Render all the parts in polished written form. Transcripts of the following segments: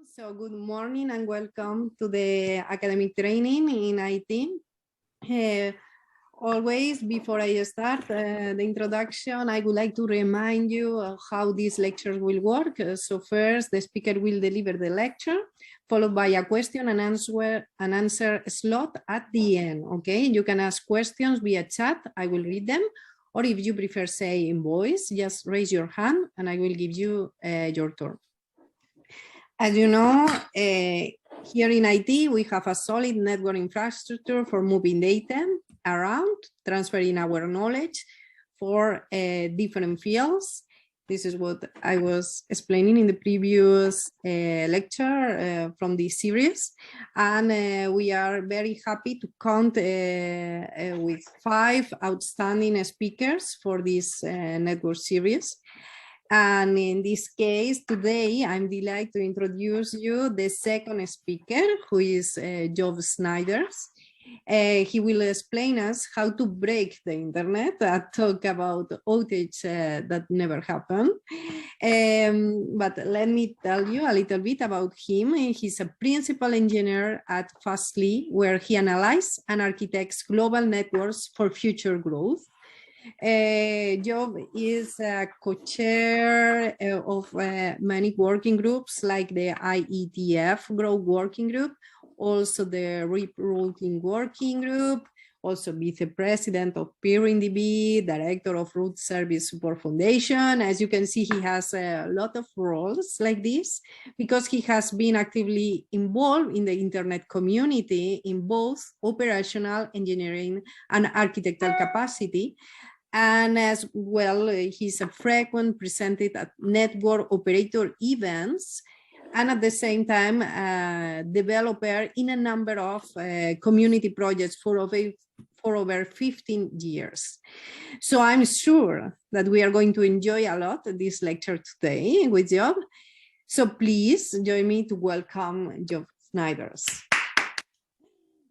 So good morning and welcome to the academic training in IT. Always, before I start the introduction, I would like to remind you of how these lectures will work. So first, the speaker will deliver the lecture, followed by a question and answer slot at the end. Okay, you can ask questions via chat. I will read them. Or if you prefer say in voice, just raise your hand and I will give you your turn. As you know, here in IT, we have a solid network infrastructure for moving data around, transferring our knowledge for different fields. This is what I was explaining in the previous lecture from this series. And we are very happy to count with 5 outstanding speakers for this network series. And in this case, today, I'm delighted to introduce you the second speaker, who is Job Snijders. He will explain us how to break the internet and talk about outage that never happened. But let me tell you a little bit about him. He's a principal engineer at Fastly, where he analyzes and architects global networks for future growth. Job is a co-chair of many working groups like the IETF Growth Working Group, also the Rerouting Working Group, also vice-president of PeerInDB, director of Root Service Support Foundation. As you can see, he has a lot of roles like this because he has been actively involved in the internet community in both operational, engineering, and architectural capacity. And as well, he's a frequent presented at network operator events, and at the same time, developer in a number of community projects for over 15 years. So I'm sure that we are going to enjoy a lot this lecture today with Job. So please join me to welcome Job Snijders.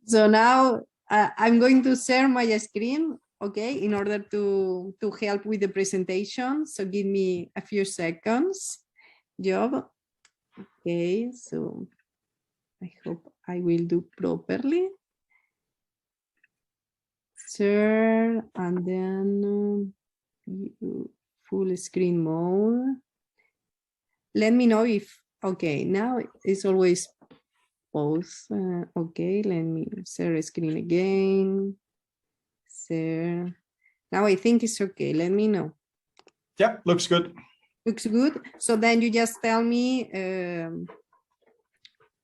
So now I'm going to share my screen, okay, in order to help with the presentation. So give me a few seconds, Job. Okay, so I hope I will do properly. Share, and then full screen mode. Let me know if, okay, now it's always pause. Okay, let me share screen again. Share. Now I think it's okay. Let me know. Yeah, looks good. Looks good. So then you just tell me,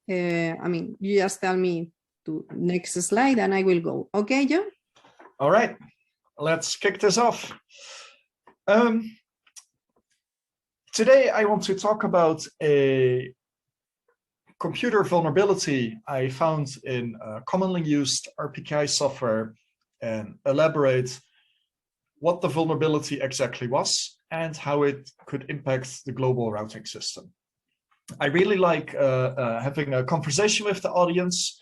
you just tell me to next slide and I will go. Okay, Joe? All right, let's kick this off. Today I want to talk about a computer vulnerability I found in commonly used RPKI software and elaborate what the vulnerability exactly was and how it could impact the global routing system. I really like having a conversation with the audience,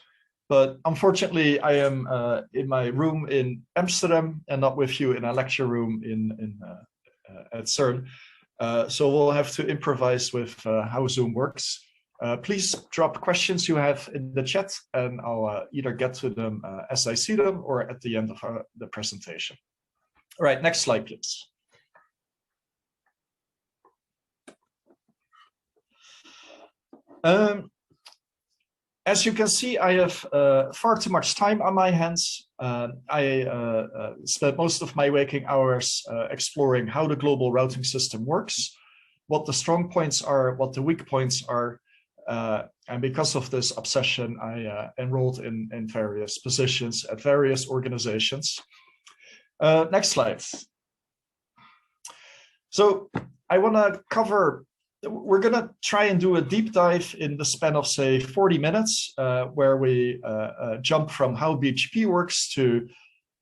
but unfortunately I am in my room in Amsterdam and not with you in a lecture room at CERN. So we'll have to improvise with how Zoom works. Please drop questions you have in the chat and I'll either get to them as I see them or at the end of the presentation. All right, next slide, please. As you can see, I have far too much time on my hands. I spent most of my waking hours exploring how the global routing system works, what the strong points are, what the weak points are. And because of this obsession, I enrolled in various positions at various organizations. Next slide. So I want to cover, we're going to try and do a deep dive in the span of, say, 40 minutes, where we jump from how BGP works to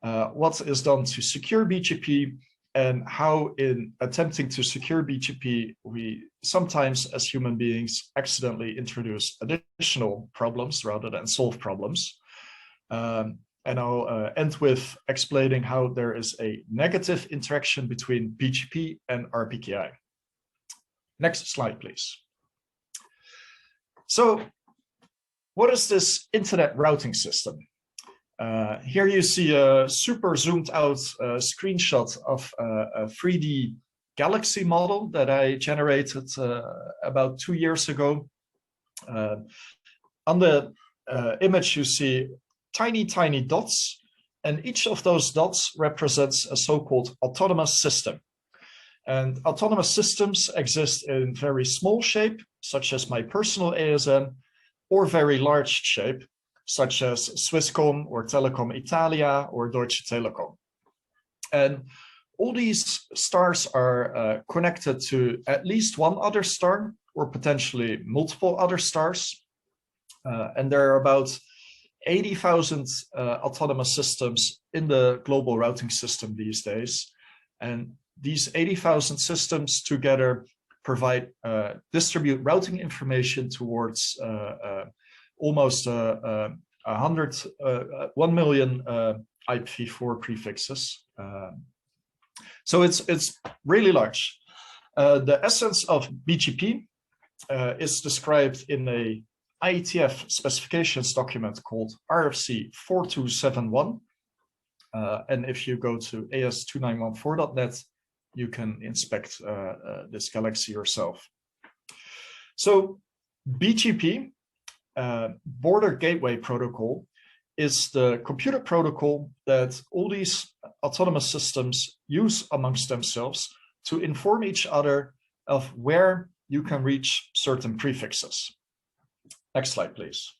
what is done to secure BGP, and how in attempting to secure BGP, we sometimes as human beings accidentally introduce additional problems rather than solve problems. And I'll end with explaining how there is a negative interaction between BGP and RPKI. Next slide, please. So what is this internet routing system? Here you see a super zoomed out screenshot of a 3D galaxy model that I generated about 2 years ago. On the image you see tiny dots, and each of those dots represents a so-called autonomous system. And autonomous systems exist in very small shape, such as my personal ASN, or very large shape, such as Swisscom or Telecom Italia or Deutsche Telekom. And all these stars are connected to at least one other star, or potentially multiple other stars. And there are about 80,000 autonomous systems in the global routing system these days. And these 80,000 systems together provide distribute routing information towards almost 1 million IPv4 prefixes. So it's really large. The essence of BGP is described in a IETF specifications document called RFC 4271. And if you go to as2914.net, you can inspect this galaxy yourself. So BGP, Border Gateway Protocol, is the computer protocol that all these autonomous systems use amongst themselves to inform each other of where you can reach certain prefixes. Next slide, please.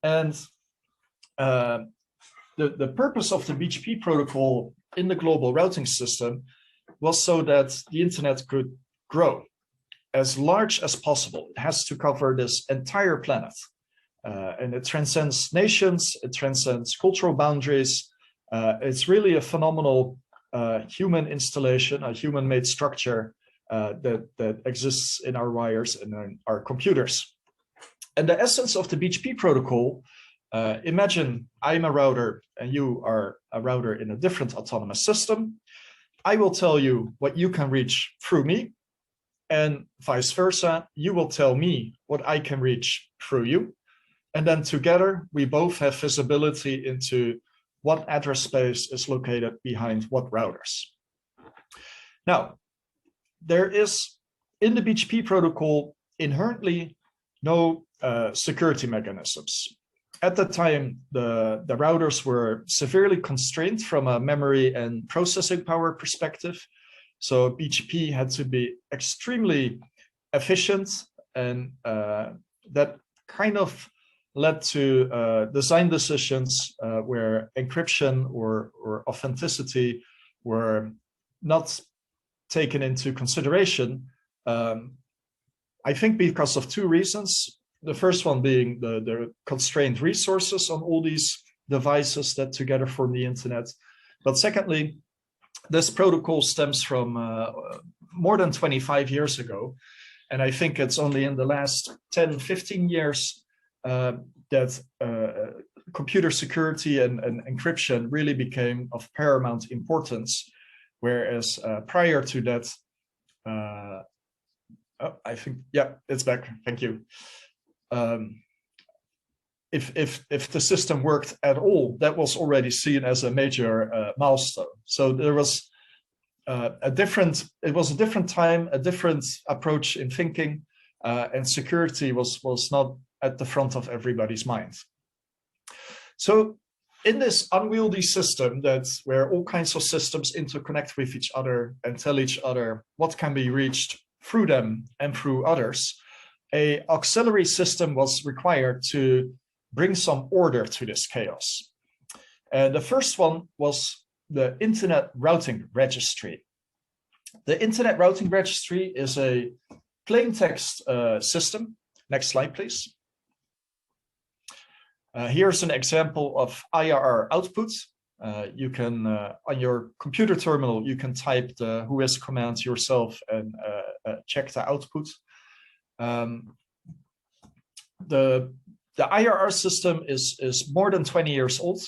And the purpose of the BGP protocol in the global routing system was so that the internet could grow as large as possible. It has to cover this entire planet. And it transcends nations, it transcends cultural boundaries. It's really a phenomenal human installation, a human-made structure that exists in our wires and in our computers. And the essence of the BGP protocol, imagine I'm a router and you are a router in a different autonomous system. I will tell you what you can reach through me, and vice versa. You will tell me what I can reach through you. And then together, we both have visibility into what address space is located behind what routers. Now, there is, in the BGP protocol, inherently no security mechanisms. At the time, the routers were severely constrained from a memory and processing power perspective. So BGP had to be extremely efficient, and that kind of led to design decisions where encryption or authenticity were not taken into consideration. I think because of two reasons. The first one being the constrained resources on all these devices that together form the internet. But secondly, this protocol stems from more than 25 years ago. And I think it's only in the last 10, 15 years that computer security and encryption really became of paramount importance. Whereas prior to that, I think, yeah, it's back. Thank you. If the system worked at all, that was already seen as a major milestone. So there was a different time, a different approach in thinking, and security was not at the front of everybody's mind. So in this unwieldy system where all kinds of systems interconnect with each other and tell each other what can be reached through them and through others, an auxiliary system was required to bring some order to this chaos. And the first one was the Internet Routing Registry. The Internet Routing Registry is a plain text system. Next slide, please. Here's an example of IRR output. You can, on your computer terminal, you can type the whois command yourself and check the output. The IRR system is more than 20 years old,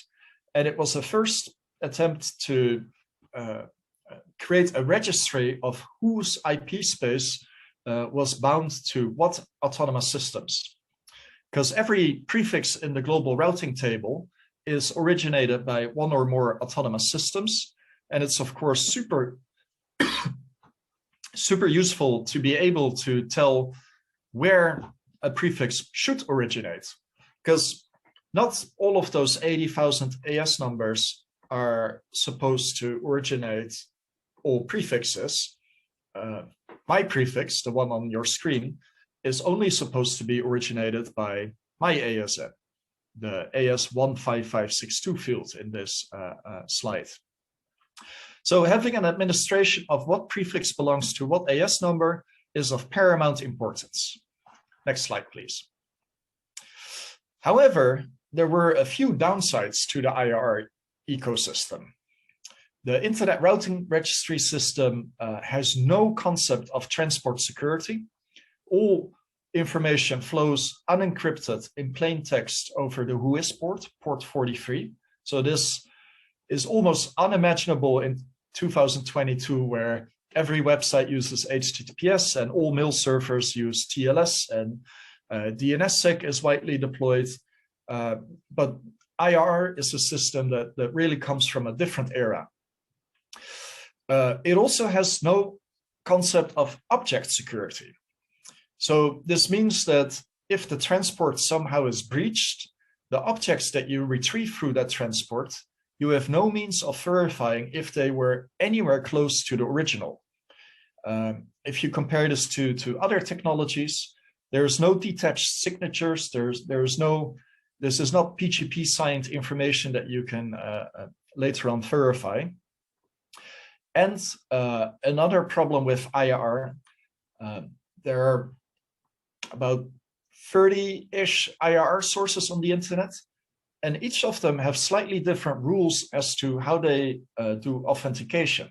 and it was the first attempt to create a registry of whose IP space was bound to what autonomous systems? Because every prefix in the global routing table is originated by one or more autonomous systems. And it's, of course, super useful to be able to tell where a prefix should originate, because not all of those 80,000 AS numbers are supposed to originate all prefixes. My prefix, the one on your screen, is only supposed to be originated by my ASN, the AS15562 field in this slide. So having an administration of what prefix belongs to what AS number is of paramount importance. Next slide, please. However, there were a few downsides to the IRR ecosystem. The Internet Routing Registry system has no concept of transport security. All information flows unencrypted in plain text over the WHOIS port, port 43. So this is almost unimaginable in 2022, where every website uses HTTPS and all mail servers use TLS, and DNSSEC is widely deployed. But IRR is a system that really comes from a different era. It also has no concept of object security. So this means that if the transport somehow is breached, the objects that you retrieve through that transport, you have no means of verifying if they were anywhere close to the original. If you compare this to other technologies, there's no detached signatures. This is not BGP signed information that you can later on verify. And another problem with IRR, there are about 30-ish IRR sources on the internet, and each of them have slightly different rules as to how they do authentication.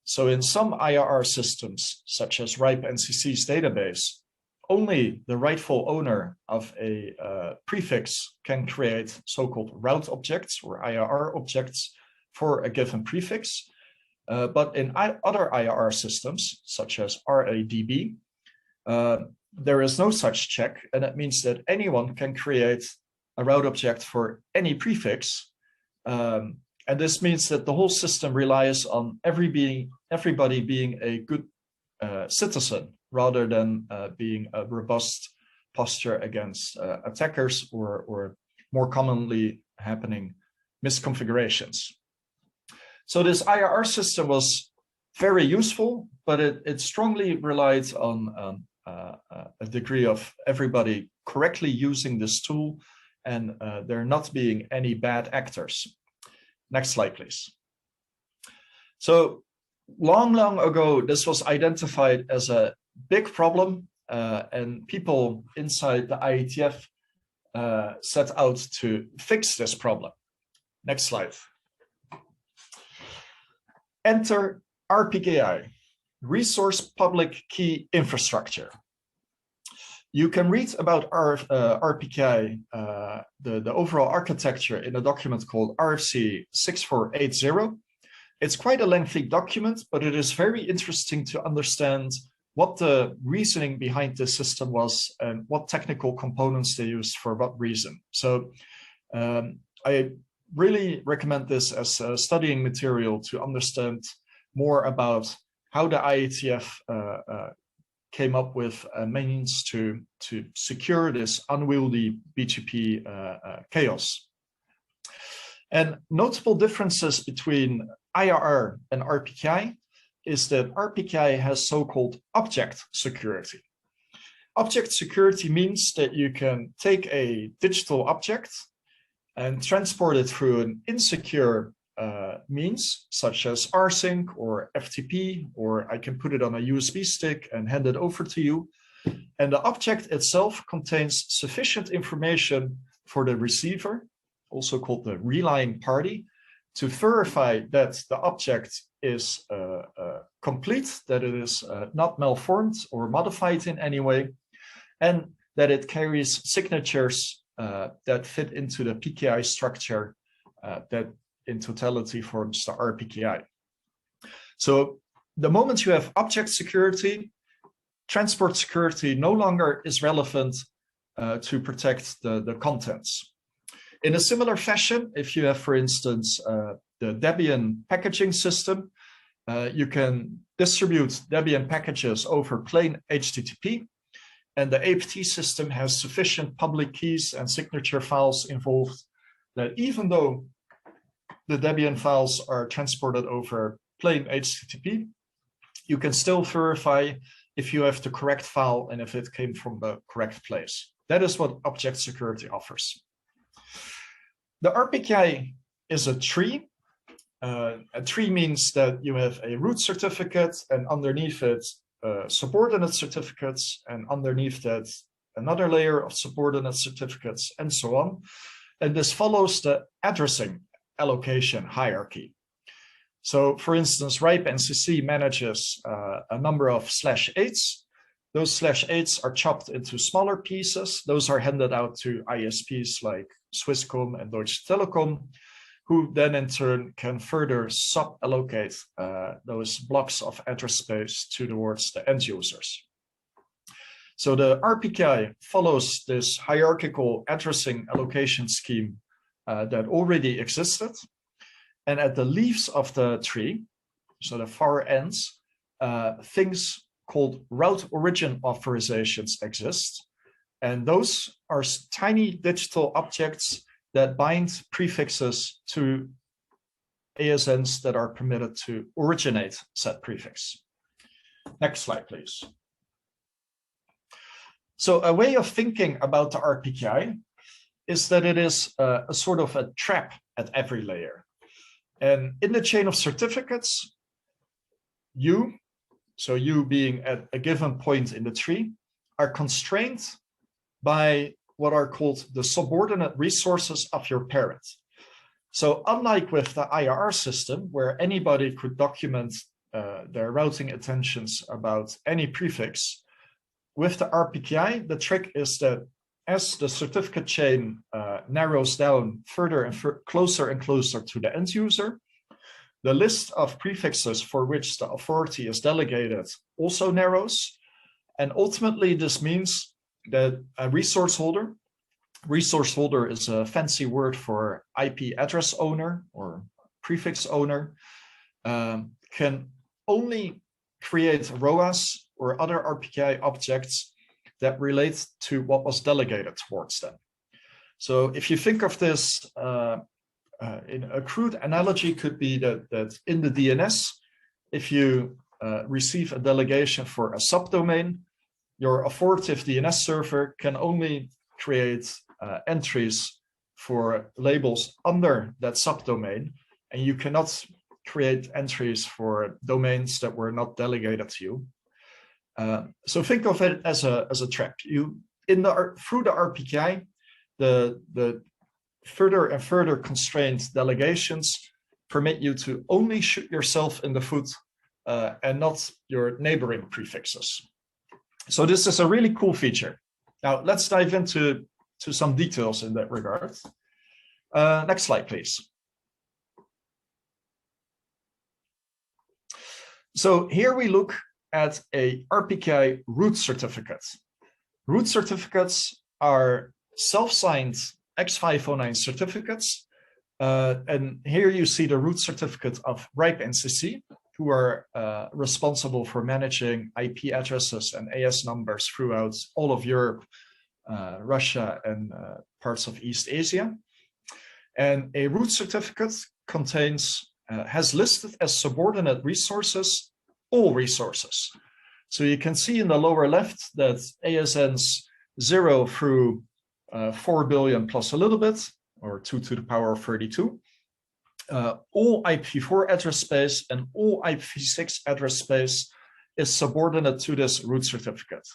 So in some IRR systems, such as RIPE NCC's database, only the rightful owner of a prefix can create so-called route objects or IRR objects for a given prefix. But in other IRR systems, such as RADB, there is no such check, and it means that anyone can create a route object for any prefix. And this means that the whole system relies on everybody being a good citizen, rather than being a robust posture against attackers or more commonly happening misconfigurations. So this IRR system was very useful, but it strongly relied on a degree of everybody correctly using this tool and there not being any bad actors. Next slide, please. So long ago, this was identified as a big problem, and people inside the IETF set out to fix this problem. Next slide. Enter RPKI, Resource Public Key Infrastructure. You can read about RPKI, the overall architecture, in a document called RFC 6480. It's quite a lengthy document, but it is very interesting to understand what the reasoning behind this system was and what technical components they used for what reason. So I really recommend this as a studying material to understand more about how the IETF came up with a means to secure this unwieldy BGP chaos. And notable differences between IRR and RPKI is that RPKI has so-called object security. Object security means that you can take a digital object and transport it through an insecure means, such as rsync or FTP, or I can put it on a USB stick and hand it over to you. And the object itself contains sufficient information for the receiver, also called the relying party, to verify that the object is complete, that it is not malformed or modified in any way, and that it carries signatures that fit into the PKI structure that in totality forms the RPKI. So the moment you have object security, transport security no longer is relevant to protect the contents. In a similar fashion, if you have, for instance, the Debian packaging system, you can distribute Debian packages over plain HTTP, and the APT system has sufficient public keys and signature files involved that even though the Debian files are transported over plain HTTP, you can still verify if you have the correct file and if it came from the correct place. That is what object security offers. The RPKI is a tree. A tree means that you have a root certificate, and underneath it subordinate certificates, and underneath that another layer of subordinate certificates, and so on. And this follows the addressing allocation hierarchy. So, for instance, RIPE-NCC manages a number of /8s. Those /8s are chopped into smaller pieces. Those are handed out to ISPs like Swisscom and Deutsche Telekom, who then in turn can further sub-allocate those blocks of address space towards the end users. So the RPKI follows this hierarchical addressing allocation scheme that already existed. And at the leaves of the tree, so the far ends, things called route origin authorizations exist. And those are tiny digital objects that bind prefixes to ASNs that are permitted to originate said prefix. Next slide, please. So a way of thinking about the RPKI is that it is a sort of a trap at every layer. And in the chain of certificates, you being at a given point in the tree, are constrained by what are called the subordinate resources of your parent. So unlike with the IRR system, where anybody could document their routing intentions about any prefix, with the RPKI, the trick is that as the certificate chain narrows down further and closer to the end user, the list of prefixes for which the authority is delegated also narrows. And ultimately, this means that a resource holder is a fancy word for IP address owner or prefix owner, can only create ROAs or other RPKI objects that relate to what was delegated towards them. So if you think of this, in a crude analogy could be that in the DNS, if you receive a delegation for a subdomain, your authoritative DNS server can only create entries for labels under that subdomain, and you cannot create entries for domains that were not delegated to you. So think of it as a trap. Through the RPKI, the further and further constrained delegations permit you to only shoot yourself in the foot and not your neighboring prefixes. So this is a really cool feature. Now let's dive into some details in that regard. Next slide, please. So here we look at a RPKI root certificate. Root certificates are self-signed X509 certificates. And here you see the root certificate of RIPE-NCC, who are responsible for managing IP addresses and AS numbers throughout all of Europe, Russia, and parts of East Asia. And a root certificate has listed as subordinate resources all resources. So you can see in the lower left that ASNs 0 through 4 billion plus a little bit, or 2 to the power of 32, all IPv4 address space and all IPv6 address space is subordinate to this root certificate.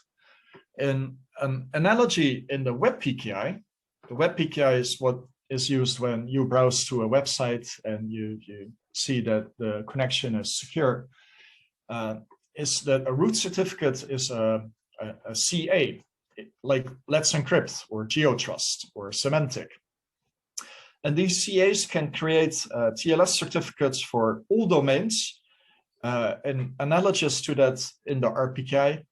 In an analogy in the WebPKI, the WebPKI is what is used when you browse to a website and you see that the connection is secure, is that a root certificate is a CA, like Let's Encrypt or GeoTrust or Semantic. And these CAs can create TLS certificates for all domains. And analogous to that in the RPKI,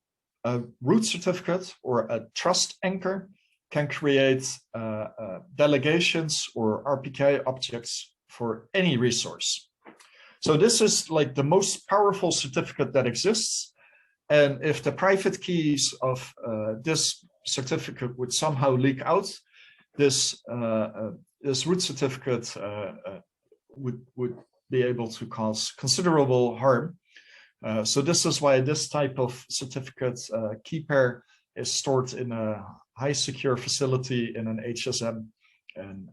a root certificate or a trust anchor can create delegations or RPKI objects for any resource. So this is like the most powerful certificate that exists. And if the private keys of this certificate would somehow leak out, this root certificate would be able to cause considerable harm. So this is why this type of certificate key pair is stored in a high secure facility in an HSM and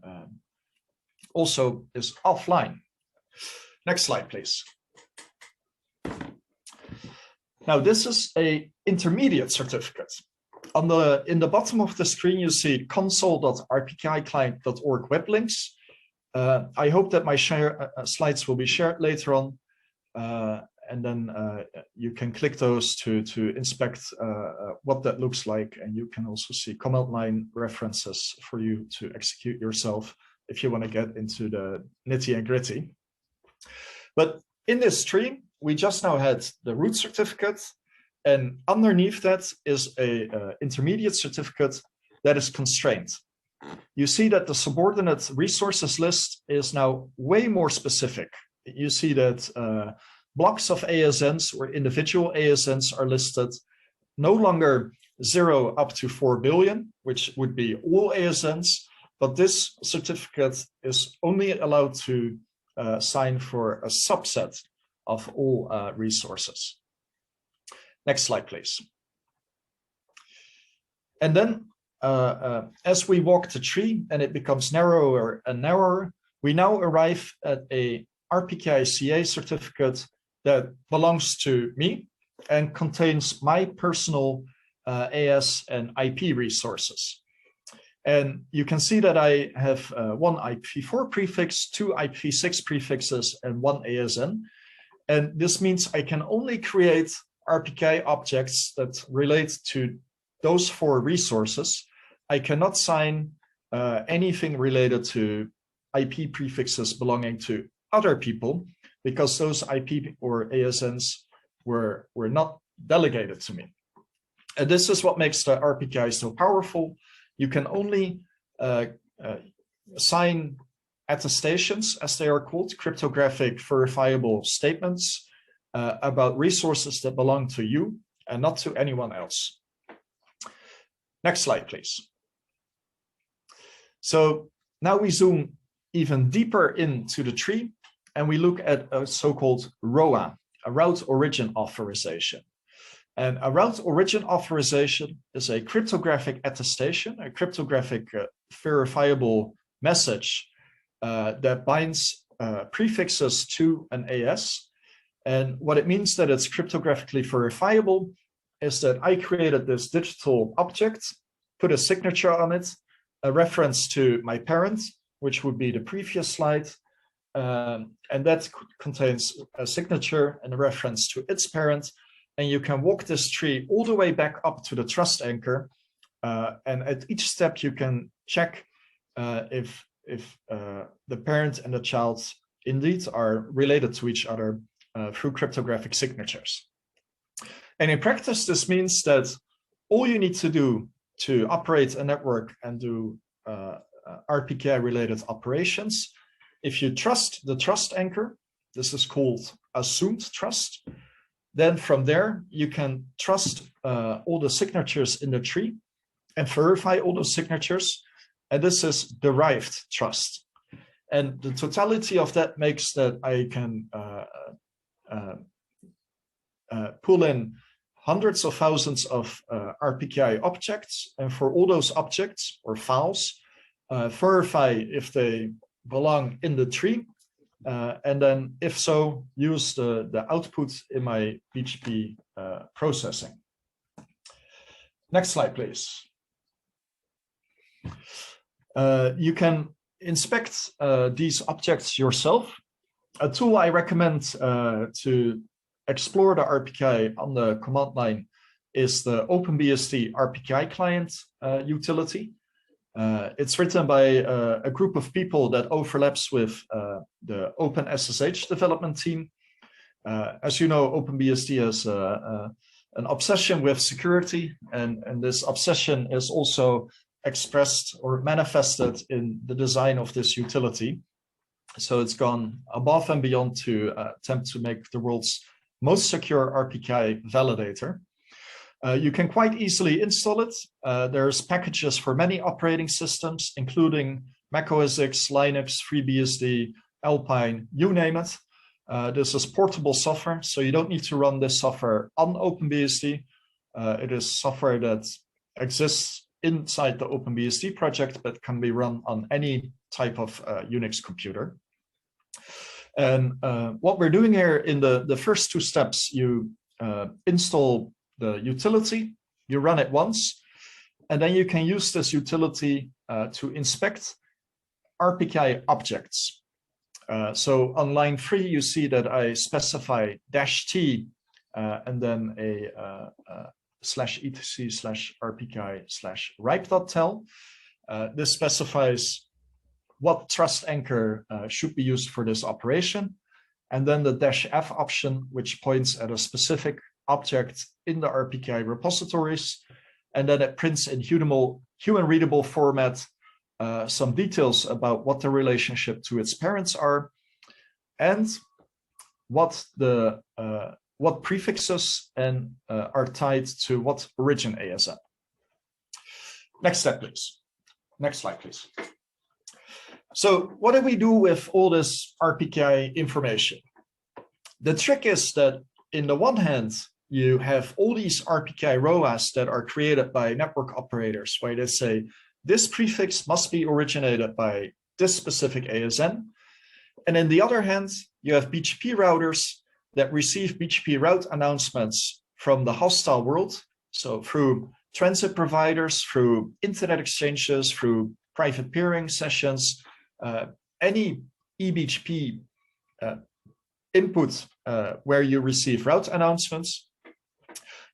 also is offline. Next slide, please. Now this is a intermediate certificate. In the bottom of the screen, you see console.rpki-client.org web links. I hope that my slides will be shared later on. And then you can click those to inspect what that looks like. And you can also see command line references for you to execute yourself if you want to get into the nitty and gritty. But in this tree, we just now had the root certificate. And underneath that is a intermediate certificate that is constrained. You see that the subordinate resources list is now way more specific. You see that blocks of ASNs or individual ASNs are listed, no longer 0 up to 4 billion, which would be all ASNs, but this certificate is only allowed to sign for a subset of all resources. Next slide, please. And then as we walk the tree and it becomes narrower and narrower, we now arrive at a RPKI CA certificate that belongs to me and contains my personal AS and IP resources. And you can see that I have one IPv4 prefix, 2 IPv6 prefixes, and 1 ASN. And this means I can only create RPKI objects that relate to those 4 resources. I cannot sign anything related to IP prefixes belonging to other people, because those IP or ASNs were not delegated to me. And this is what makes the RPKI so powerful. You can only sign attestations, as they are called, cryptographic verifiable statements about resources that belong to you and not to anyone else. Next slide, please. So now we zoom even deeper into the tree and we look at a so-called ROA, a route origin authorization. And a route origin authorization is a cryptographic attestation, a cryptographic verifiable message that binds prefixes to an AS. And what it means that it's cryptographically verifiable is that I created this digital object, put a signature on it, a reference to my parent, which would be the previous slide, and that contains a signature and a reference to its parent. And you can walk this tree all the way back up to the trust anchor. And at each step, you can check if the parent and the child indeed are related to each other through cryptographic signatures. And in practice, this means that all you need to do to operate a network and do RPKI-related operations, if you trust the trust anchor, this is called assumed trust, then from there, you can trust all the signatures in the tree and verify all those signatures. And this is derived trust. And the totality of that makes that I can pull in hundreds of thousands of RPKI objects. And for all those objects or files, verify if they belong in the tree. And then, if so, use the output in my BGP processing. Next slide, please. You can inspect these objects yourself. A tool I recommend to explore the RPKI on the command line is the OpenBSD RPKI client utility. It's written by a group of people that overlaps with the OpenSSH development team. As you know, OpenBSD has a an obsession with security, and this obsession is also expressed or manifested in the design of this utility. So it's gone above and beyond to attempt to make the world's most secure RPKI validator. You can quite easily install it. There's packages for many operating systems, including Mac OS X, Linux, FreeBSD, Alpine, you name it. This is portable software, so you don't need to run this software on OpenBSD. It is software that exists inside the OpenBSD project, but can be run on any type of Unix computer. And what we're doing here in the first two steps, you install the utility, you run it once, and then you can use this utility to inspect RPKI objects. So on line 3, you see that I specify -t and then a /etc/rpki/ripe.tel. This specifies what trust anchor should be used for this operation, and then the -f option, which points at a specific object in the RPKI repositories, and then it prints in human-readable format some details about what the relationship to its parents are, and what prefixes and are tied to what origin ASN. Next step, please. Next slide, please. So what do we do with all this RPKI information? The trick is that in the one hand, you have all these RPKI ROAs that are created by network operators, where they say, this prefix must be originated by this specific ASN. And on the other hand, you have BGP routers that receive BGP route announcements from the hostile world. So through transit providers, through internet exchanges, through private peering sessions, any eBGP input where you receive route announcements.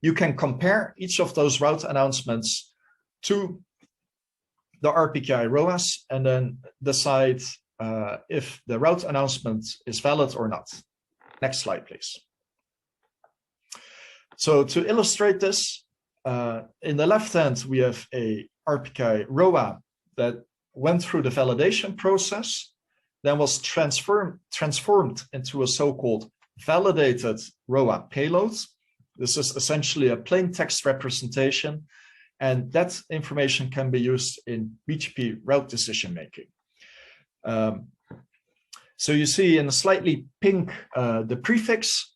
You can compare each of those route announcements to the RPKI ROAs and then decide if the route announcement is valid or not. Next slide, please. So to illustrate this, in the left hand, we have a RPKI ROA that went through the validation process, then was transformed into a so-called validated ROA payload. This is essentially a plain text representation, and that information can be used in BGP route decision making. So you see in a slightly pink the prefix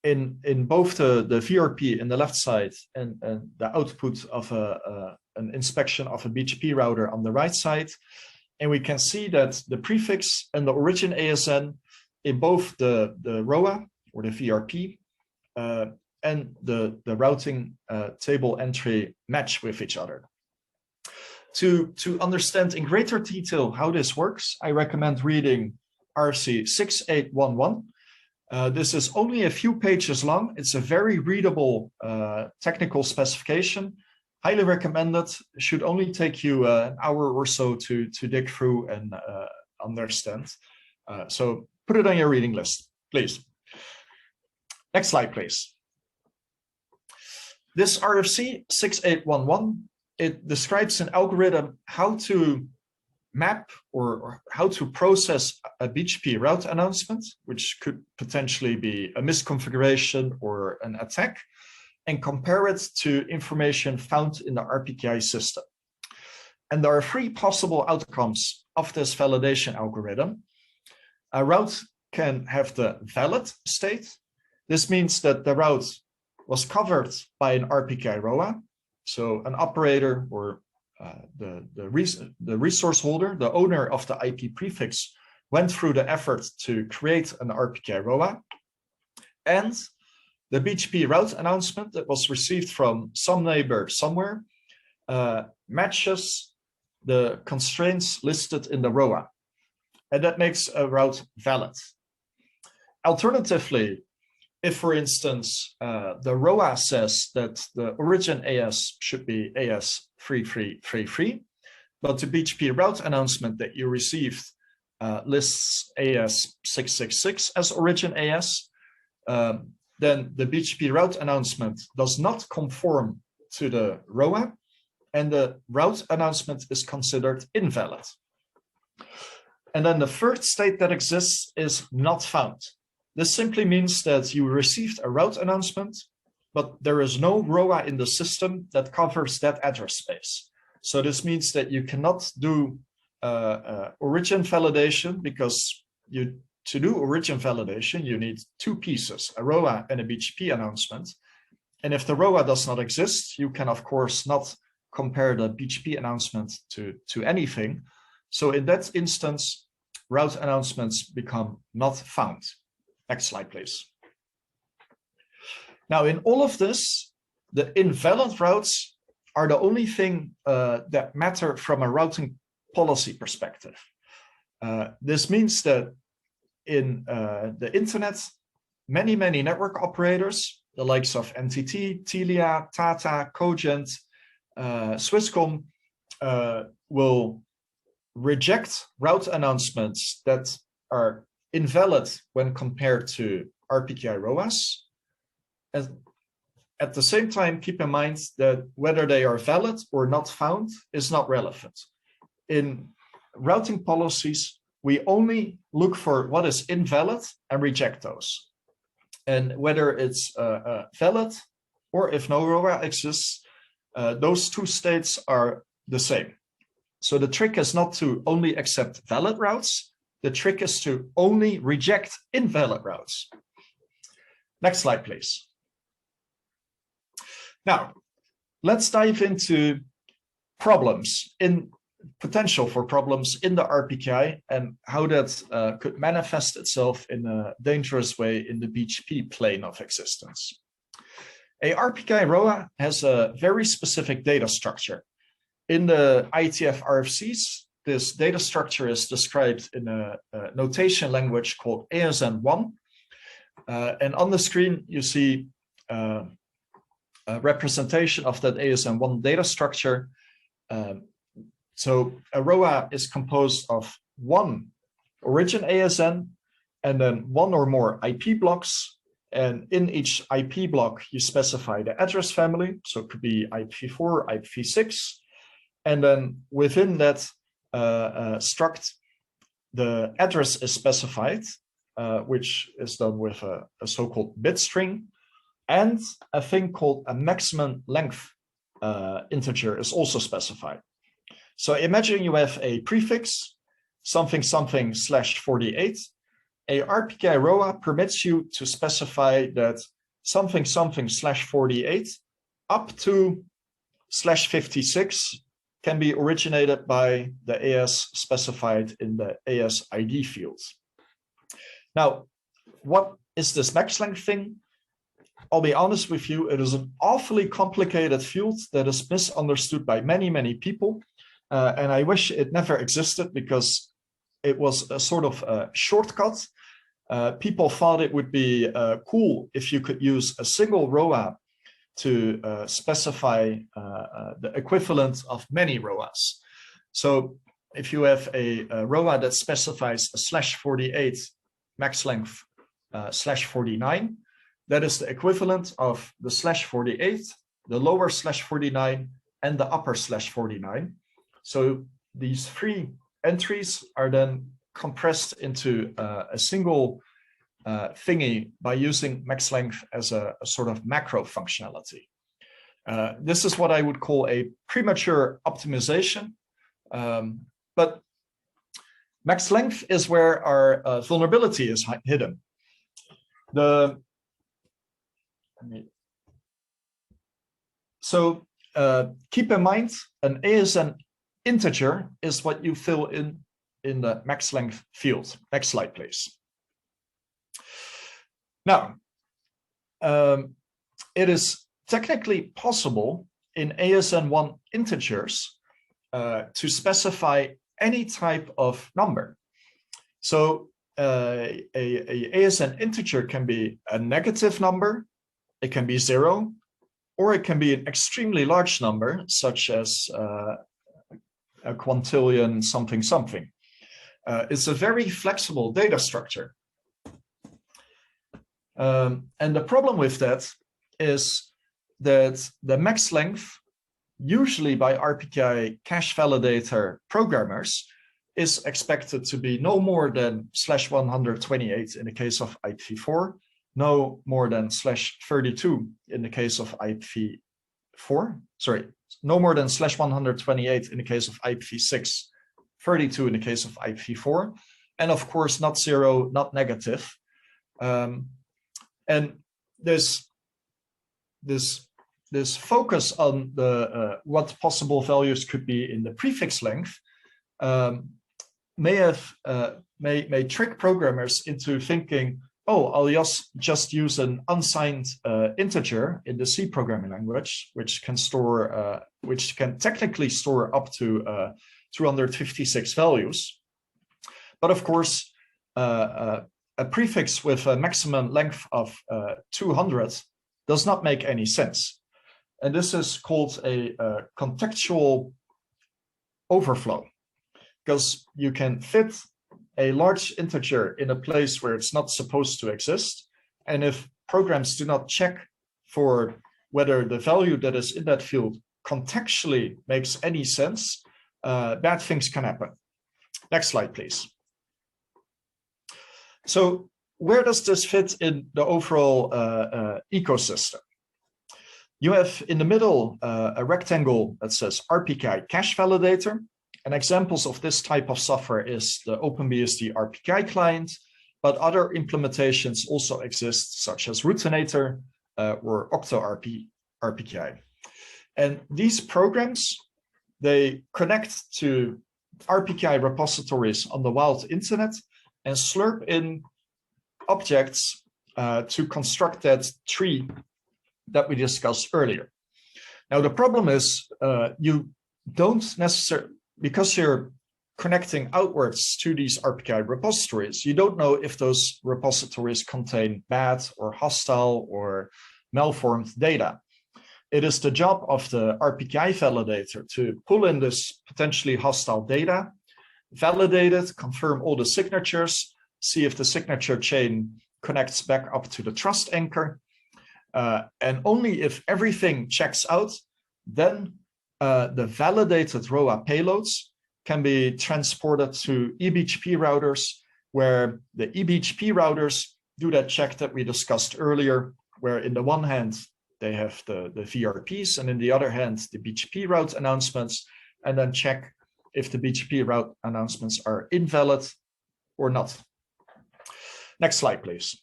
in both the VRP in the left side and the output of an inspection of a BGP router on the right side. And we can see that the prefix and the origin ASN in both the ROA or the VRP and the routing table entry match with each other. To understand in greater detail how this works, I recommend reading RFC 6811. This is only a few pages long. It's a very readable technical specification. Highly recommended. It should only take you an hour or so to dig through and understand. So put it on your reading list, please. Next slide, please. This RFC 6811, it describes an algorithm how to map or how to process a BGP route announcement, which could potentially be a misconfiguration or an attack, and compare it to information found in the RPKI system. And there are three possible outcomes of this validation algorithm. A route can have the valid state. This means that the route was covered by an RPKI ROA. So an operator or the resource holder, the owner of the IP prefix, went through the effort to create an RPKI ROA. And the BGP route announcement that was received from some neighbor somewhere matches the constraints listed in the ROA. And that makes a route valid. Alternatively, if, for instance, the ROA says that the origin AS should be AS3333, but the BGP route announcement that you received lists AS666 as origin AS, then the BGP route announcement does not conform to the ROA, and the route announcement is considered invalid. And then the third state that exists is not found. This simply means that you received a route announcement, but there is no ROA in the system that covers that address space. So this means that you cannot do origin validation, because to do origin validation, you need two pieces, a ROA and a BGP announcement. And if the ROA does not exist, you can, of course, not compare the BGP announcement to anything. So in that instance, route announcements become not found. Next slide, please. Now, in all of this, the invalid routes are the only thing that matter from a routing policy perspective. This means that in the internet, many network operators, the likes of NTT, Telia, Tata, Cogent, Swisscom, will reject route announcements that are invalid when compared to RPKI ROAs. And at the same time, keep in mind that whether they are valid or not found is not relevant. In routing policies, we only look for what is invalid and reject those. And whether it's valid or if no ROA exists, those two states are the same. So the trick is not to only accept valid routes. The trick is to only reject invalid routes. Next slide, please. Now, let's dive into problems, potential for problems in the RPKI, and how that could manifest itself in a dangerous way in the BGP plane of existence. A RPKI ROA has a very specific data structure. In the IETF RFCs, this data structure is described in a notation language called ASN1. And on the screen, you see a representation of that ASN1 data structure. So a ROA is composed of one origin ASN and then one or more IP blocks. And in each IP block, you specify the address family. So it could be IPv4, IPv6. And then within that struct, the address is specified, which is done with a so-called bit string. And a thing called a maximum length integer is also specified. So imagine you have a prefix, something /48. A RPKI ROA permits you to specify that something /48 up to /56 can be originated by the AS specified in the AS ID field. Now, what is this max length thing? I'll be honest with you, it is an awfully complicated field that is misunderstood by many people. And I wish it never existed, because it was a sort of a shortcut. People thought it would be cool if you could use a single ROA to specify the equivalent of many ROAs. So if you have a ROA that specifies a /48 max length /49, that is the equivalent of the /48, the lower /49, and the upper /49. So these three entries are then compressed into a single thingy by using max length as a sort of macro functionality. This is what I would call a premature optimization. But max length is where our vulnerability is hidden. So keep in mind, an ASN integer is what you fill in the max length field. Next slide, please. Now, it is technically possible in ASN1 integers to specify any type of number. So a ASN integer can be a negative number, it can be 0, or it can be an extremely large number, such as a quintillion something. It's a very flexible data structure. And the problem with that is that the max length, usually by RPKI cache validator programmers, is expected to be no more than /128 in the case of IPv4, no more than /32 in the case of IPv4, sorry, no more than /128 in the case of IPv6, 32 in the case of IPv4, and of course not 0, not negative. And this focus on the what possible values could be in the prefix length may trick programmers into thinking, oh, I'll just use an unsigned integer in the C programming language, which can technically store up to 256 values. But of course, a prefix with a maximum length of 200 does not make any sense. And this is called a contextual overflow, because you can fit a large integer in a place where it's not supposed to exist. And if programs do not check for whether the value that is in that field contextually makes any sense, bad things can happen. Next slide, please. So where does this fit in the overall ecosystem? You have in the middle a rectangle that says RPKI cache validator. And examples of this type of software is the OpenBSD RPKI client, but other implementations also exist, such as Routinator or OctoRPKI. And these programs, they connect to RPKI repositories on the wild internet and slurp in objects to construct that tree that we discussed earlier. Now, the problem is you don't necessarily, because you're connecting outwards to these RPKI repositories, you don't know if those repositories contain bad or hostile or malformed data. It is the job of the RPKI validator to pull in this potentially hostile data, validate it, confirm all the signatures, see if the signature chain connects back up to the trust anchor. And only if everything checks out, then the validated ROA payloads can be transported to eBGP routers, where the eBGP routers do that check that we discussed earlier, where in the one hand, they have the VRPs, and in the other hand, the BGP route announcements, and then check if the BGP route announcements are invalid or not. Next slide, please.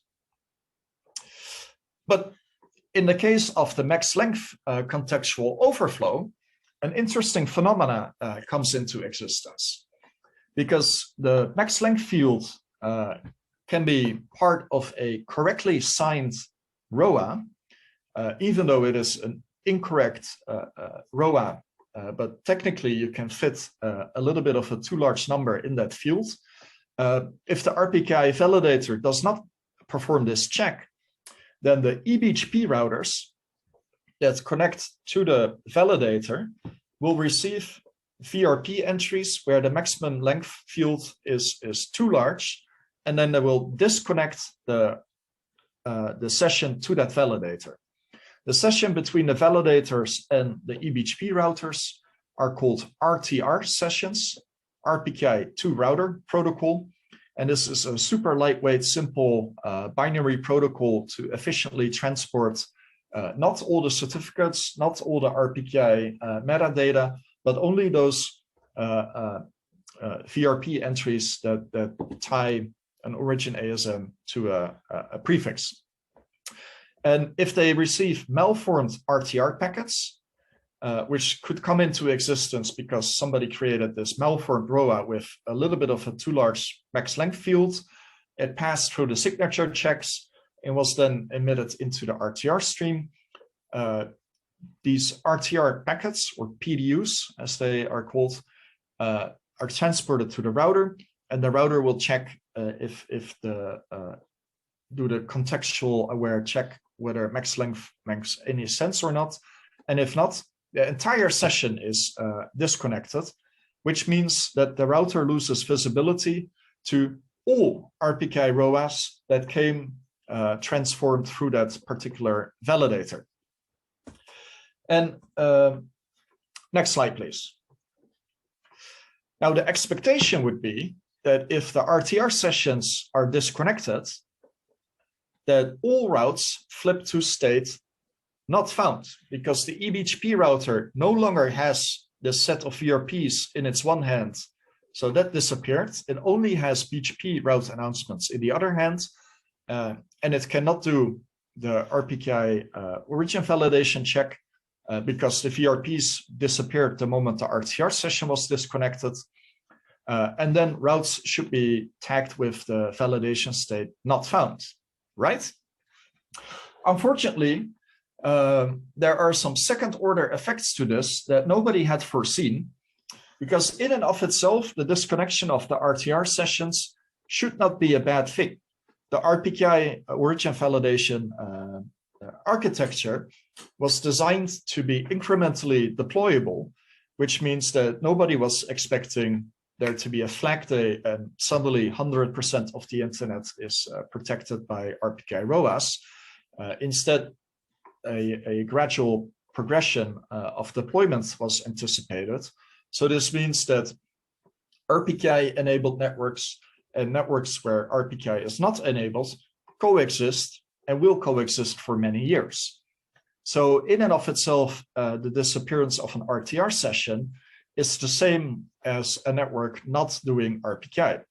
But in the case of the max length contextual overflow, an interesting phenomena comes into existence, because the max length field can be part of a correctly signed ROA, even though it is an incorrect ROA, but technically you can fit a little bit of a too large number in that field. If the RPKI validator does not perform this check, then the eBGP routers that connect to the validator will receive VRP entries where the maximum length field is too large, and then they will disconnect the session to that validator. The session between the validators and the eBGP routers are called RTR sessions, RPKI to router protocol. And this is a super lightweight, simple binary protocol to efficiently transport not all the certificates, not all the RPKI metadata, but only those VRP entries that tie an origin ASM to a prefix. And if they receive malformed RTR packets, which could come into existence because somebody created this malformed ROA with a little bit of a too large max length field, it passed through the signature checks and was then emitted into the RTR stream. These RTR packets, or PDUs as they are called, are transported to the router, and the router will check if the do the contextual aware check whether max length makes any sense or not. And if not, the entire session is disconnected, which means that the router loses visibility to all RPKI ROAs that came transformed through that particular validator. And next slide, please. Now, the expectation would be that if the RTR sessions are disconnected, that all routes flip to state not found, because the eBGP router no longer has this set of VRPs in its one hand. So that disappeared. It only has BGP route announcements in the other hand, and it cannot do the RPKI origin validation check because the VRPs disappeared the moment the RTR session was disconnected. And then routes should be tagged with the validation state not found, right? Unfortunately, there are some second order effects to this that nobody had foreseen, because in and of itself, the disconnection of the RTR sessions should not be a bad thing. The RPKI origin validation architecture was designed to be incrementally deployable, which means that nobody was expecting there to be a flag day and suddenly 100% of the internet is protected by RPKI ROAs. Instead, a gradual progression of deployments was anticipated. So this means that RPKI-enabled networks and networks where RPKI is not enabled coexist and will coexist for many years. So in and of itself, the disappearance of an RTR session is the same as a network not doing RPKI.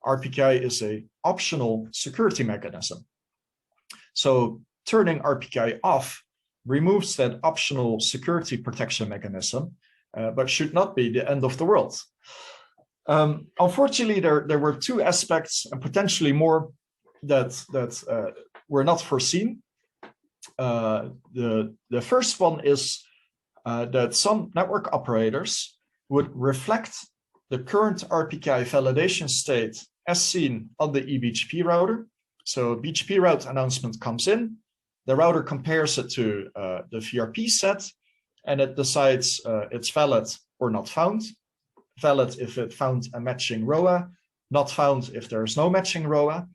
RPKI is an optional security mechanism. So turning RPKI off removes that optional security protection mechanism, but should not be the end of the world. Unfortunately, there were two aspects and potentially more that were not foreseen. The first one is that some network operators would reflect the current RPKI validation state as seen on the eBGP router. So BGP route announcement comes in, the router compares it to the VRP set, and it decides it's valid or not found. Valid if it found a matching ROA, not found if there is no matching ROA.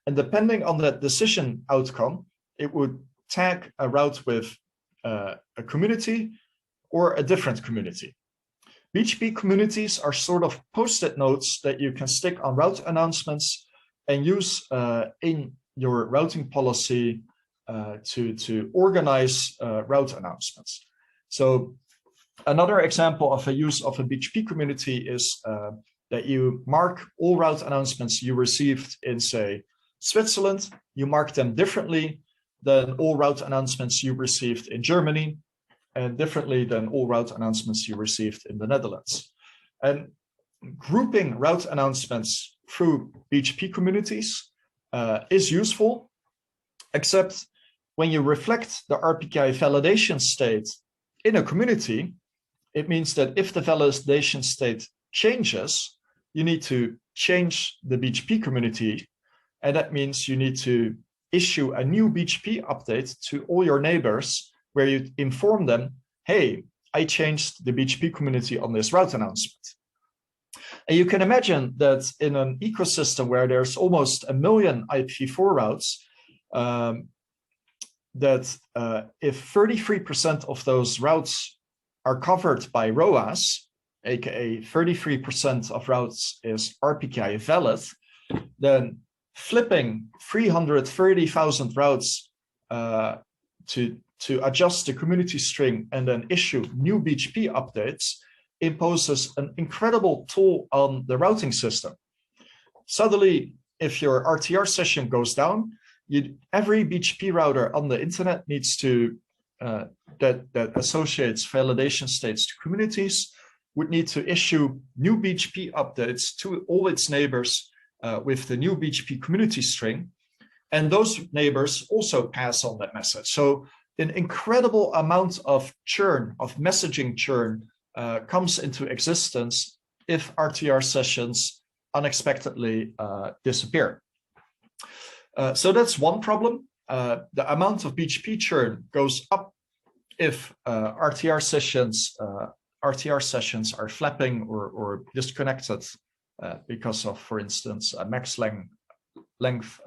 And depending on that decision outcome, it would tag a route with a community or a different community. BGP communities are sort of post-it notes that you can stick on route announcements and use in your routing policy to organize route announcements. So another example of a use of a BGP community is that you mark all route announcements you received in, say, Switzerland. You mark them differently than all route announcements you received in Germany, and differently than all route announcements you received in the Netherlands. And grouping route announcements through BGP communities is useful, except when you reflect the RPKI validation state in a community, it means that if the validation state changes, you need to change the BGP community, and that means you need to issue a new BGP update to all your neighbors where you inform them, hey, I changed the BGP community on this route announcement. And you can imagine that in an ecosystem where there's almost 1 million IPv4 routes, that if 33% of those routes are covered by ROAs, aka 33% of routes is RPKI valid, then flipping 330,000 routes to adjust the community string and then issue new BGP updates imposes an incredible toll on the routing system. Suddenly, if your RTR session goes down, every BGP router on the internet needs to, that associates validation states to communities, would need to issue new BGP updates to all its neighbors with the new BGP community string. And those neighbors also pass on that message. So an incredible amount of churn, of messaging churn, comes into existence if RTR sessions unexpectedly disappear. So that's one problem. The amount of BGP churn goes up if RTR sessions are flapping or disconnected because of, for instance, a maxlen length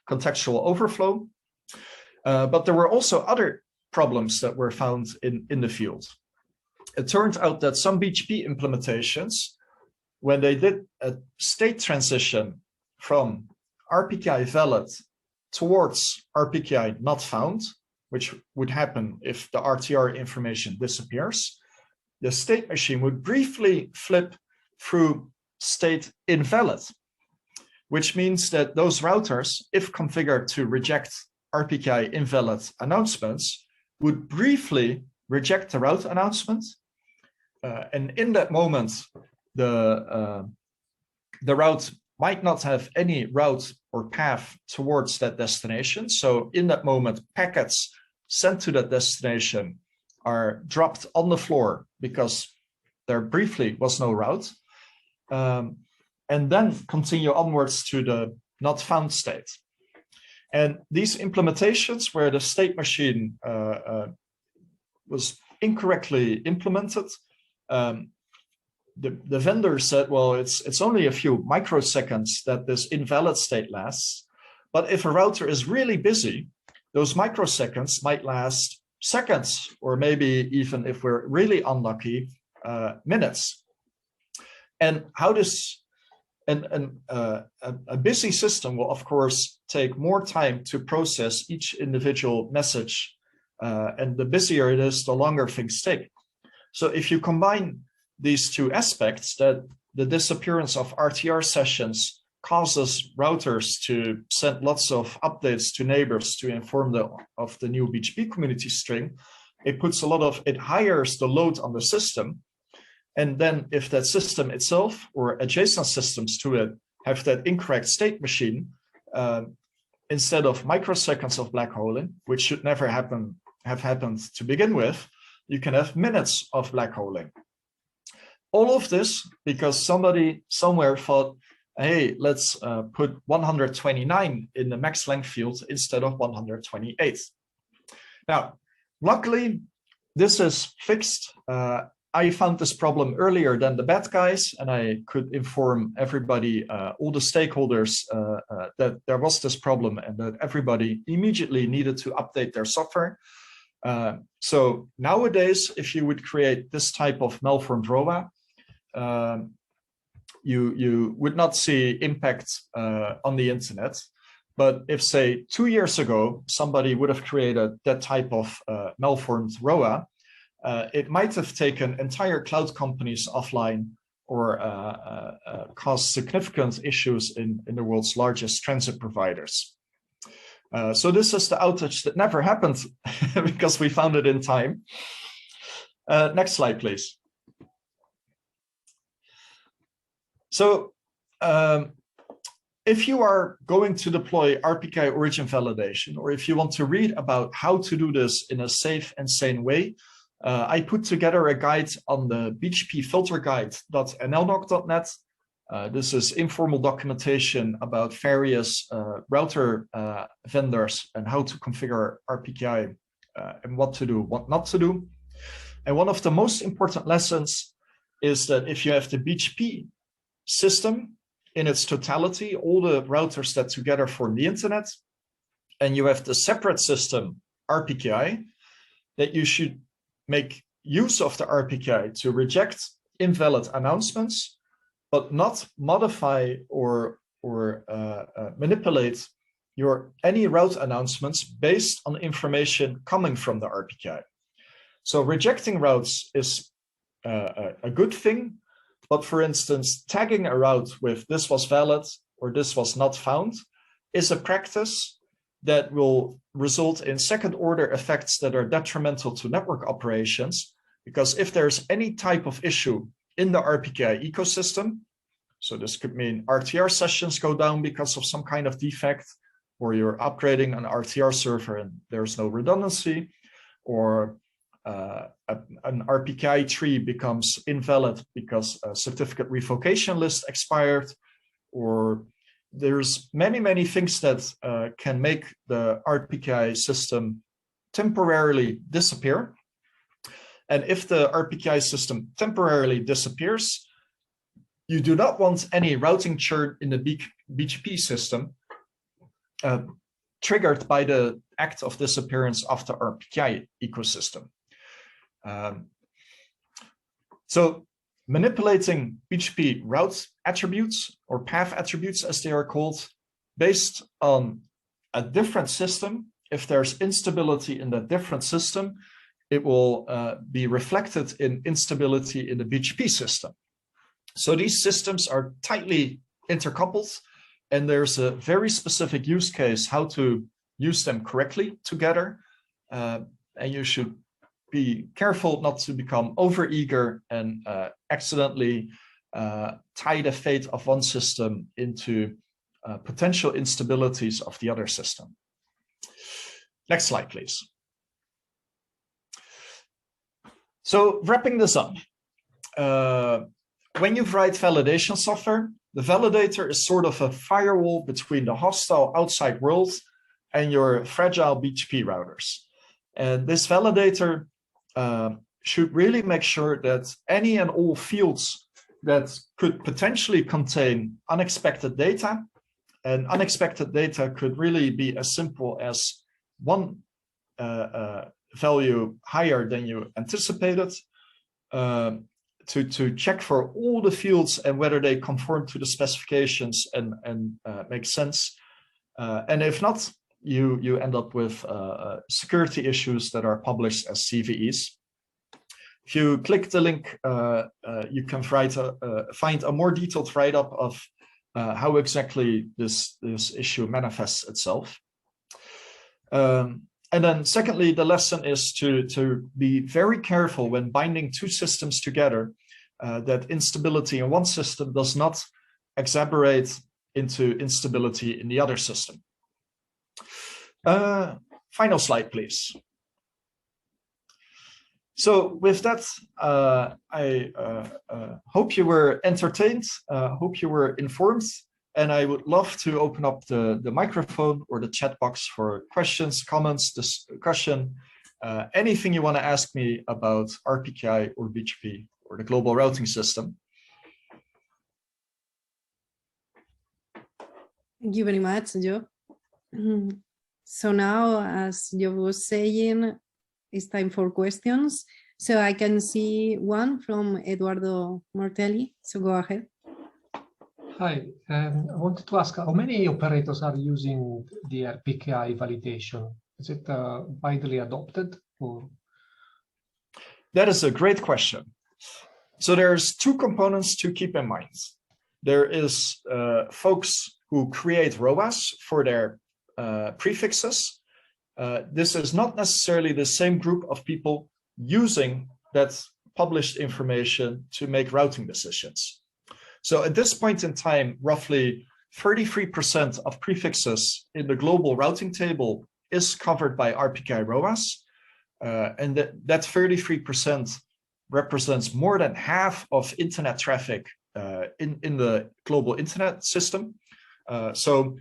contextual overflow. But there were also other problems that were found in the field. It turned out that some BGP implementations, when they did a state transition from RPKI valid towards RPKI not found, which would happen if the RTR information disappears, the state machine would briefly flip through state invalid, which means that those routers, if configured to reject RPKI invalid announcements, would briefly reject the route announcement. And in that moment, the route might not have any route or path towards that destination. So in that moment, packets sent to that destination are dropped on the floor because there briefly was no route, and then continue onwards to the not found state. And these implementations where the state machine was incorrectly implemented, the vendor said, well, it's only a few microseconds that this invalid state lasts. But if a router is really busy, those microseconds might last seconds, or maybe even if we're really unlucky, minutes. And how this, a busy system will of course take more time to process each individual message, and the busier it is, the longer things take. So if you combine these two aspects, that the disappearance of RTR sessions causes routers to send lots of updates to neighbors to inform them of the new BGP community string, it higher the load on the system. And then if that system itself or adjacent systems to it have that incorrect state machine, instead of microseconds of black holing, which should never have happened to begin with, you can have minutes of black holing. All of this because somebody somewhere thought, hey, let's put 129 in the max length field instead of 128. Now, luckily, this is fixed. I found this problem earlier than the bad guys, and I could inform everybody, all the stakeholders, that there was this problem and that everybody immediately needed to update their software. So nowadays, if you would create this type of malformed ROA, you would not see impact on the internet. But if, say, 2 years ago, somebody would have created that type of malformed ROA, it might have taken entire cloud companies offline or caused significant issues in the world's largest transit providers. So this is the outage that never happened because we found it in time. Next slide, please. So if you are going to deploy RPKI Origin Validation, or if you want to read about how to do this in a safe and sane way, I put together a guide on the bgpfilterguide.nlnoc.net. This is informal documentation about various router vendors and how to configure RPKI and what to do, what not to do. And one of the most important lessons is that if you have the BGP system in its totality, all the routers that together form the internet, and you have the separate system RPKI, that you should make use of the RPKI to reject invalid announcements, but not modify or manipulate any route announcements based on information coming from the RPKI. So rejecting routes is a good thing, but for instance, tagging a route with this was valid or this was not found is a practice that will result in second order effects that are detrimental to network operations, because if there's any type of issue in the RPKI ecosystem, so this could mean RTR sessions go down because of some kind of defect, or you're upgrading an RTR server and there's no redundancy, or an RPKI tree becomes invalid because a certificate revocation list expired, or there's many things that can make the RPKI system temporarily disappear. And if the RPKI system temporarily disappears, you do not want any routing churn in the BGP system triggered by the act of disappearance of the RPKI ecosystem. So manipulating BGP route attributes or path attributes, as they are called, based on a different system. If there's instability in that different system, it will be reflected in instability in the BGP system. So these systems are tightly intercoupled, and there's a very specific use case how to use them correctly together. And you should be careful not to become overeager and accidentally tie the fate of one system into potential instabilities of the other system. Next slide, please. So wrapping this up, when you write validation software, the validator is sort of a firewall between the hostile outside world and your fragile BGP routers. And this validator should really make sure that any and all fields that could potentially contain unexpected data, and unexpected data could really be as simple as one value higher than you anticipated, to check for all the fields and whether they conform to the specifications and make sense. And if not, you end up with security issues that are published as CVEs. If you click the link, you can find a more detailed write-up of how exactly this issue manifests itself. And then secondly, the lesson is to be very careful when binding two systems together, that instability in one system does not exacerbate into instability in the other system. Final slide, please. So with that, I hope you were entertained, hope you were informed, and I would love to open up the microphone or the chat box for questions, comments, discussion, anything you want to ask me about RPKI or BGP or the global routing system. Thank you very much, Joe. So now, as Joe was saying, it's time for questions. So I can see one from Eduardo Mortelli. So go ahead. Hi, I wanted to ask how many operators are using the RPKI validation? Is it widely adopted? Or? That is a great question. So there's two components to keep in mind. There is folks who create ROAs for their prefixes. This is not necessarily the same group of people using that published information to make routing decisions. So at this point in time, roughly 33% of prefixes in the global routing table is covered by RPKI ROAs. And that 33% represents more than half of internet traffic in the global internet system. So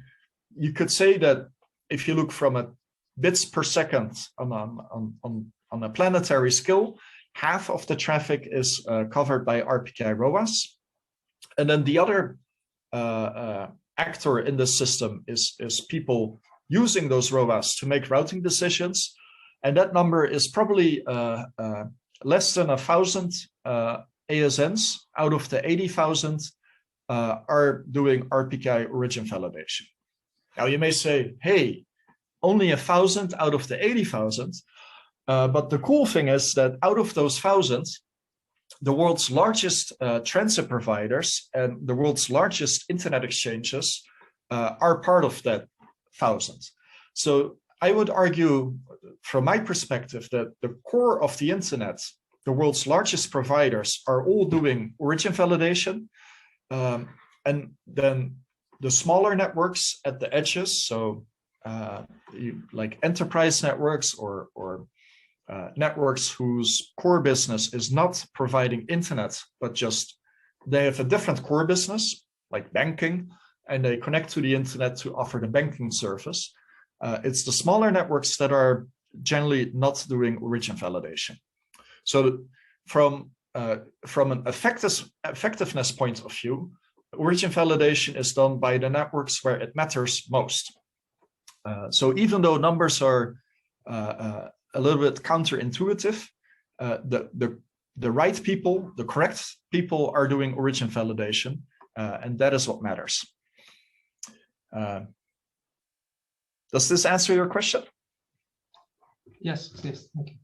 you could say that if you look from a bits per second on a planetary scale, half of the traffic is covered by RPKI ROAs. And then the other actor in the system is people using those ROAs to make routing decisions. And that number is probably less than 1,000 ASNs out of the 80,000 are doing RPKI origin validation. Now you may say, hey, only 1,000 out of the 80,000. But the cool thing is that out of those 1,000, the world's largest transit providers and the world's largest internet exchanges are part of that 1,000. So I would argue, from my perspective, that the core of the internet, the world's largest providers, are all doing origin validation. And then the smaller networks at the edges, so like enterprise networks or networks whose core business is not providing internet, but just they have a different core business, like banking, and they connect to the internet to offer the banking service. It's the smaller networks that are generally not doing origin validation. So from an effectiveness point of view, origin validation is done by the networks where it matters most. So even though numbers are a little bit counterintuitive, the right people, the correct people are doing origin validation, and that is what matters. Does this answer your question? Yes, yes, thank you.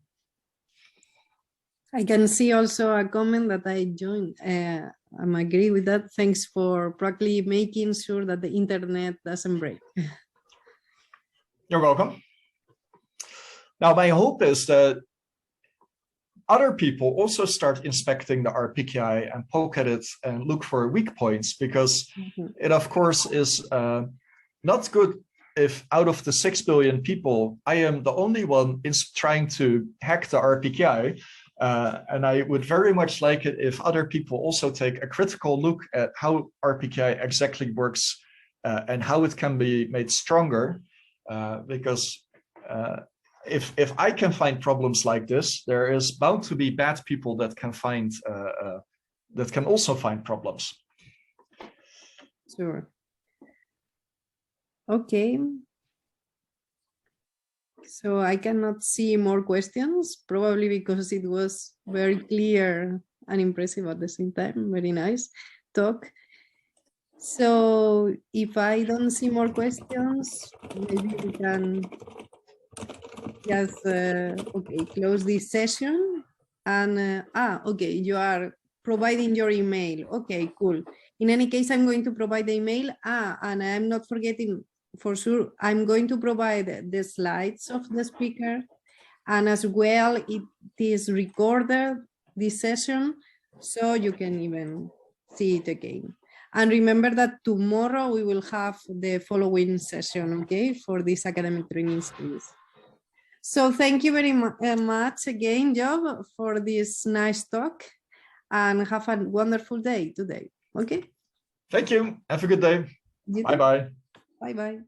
I can see also a comment that I joined. I'm agree with that. Thanks for practically making sure that the internet doesn't break. You're welcome. Now, my hope is that other people also start inspecting the RPKI and poke at it and look for weak points, because it, of course, is not good if out of the 6 billion people, I am the only one trying to hack the RPKI. And I would very much like it if other people also take a critical look at how RPKI exactly works and how it can be made stronger. Because if I can find problems like this, there is bound to be bad people that can find that can also find problems. Sure. Okay. So I cannot see more questions, probably because it was very clear and impressive at the same time. Very nice talk. So if I don't see more questions, maybe we can just okay, close this session. And okay, you are providing your email. Okay, cool. In any case, I'm going to provide the email. And I'm not forgetting, for sure, I'm going to provide the slides of the speaker, and as well it is recorded, this session, so you can even see it again. And remember that tomorrow we will have the following session, okay, for this academic training series. So thank you very much again, Job, for this nice talk, and have a wonderful day today, okay? Thank you. Have a good day. Bye-bye. Bye-bye.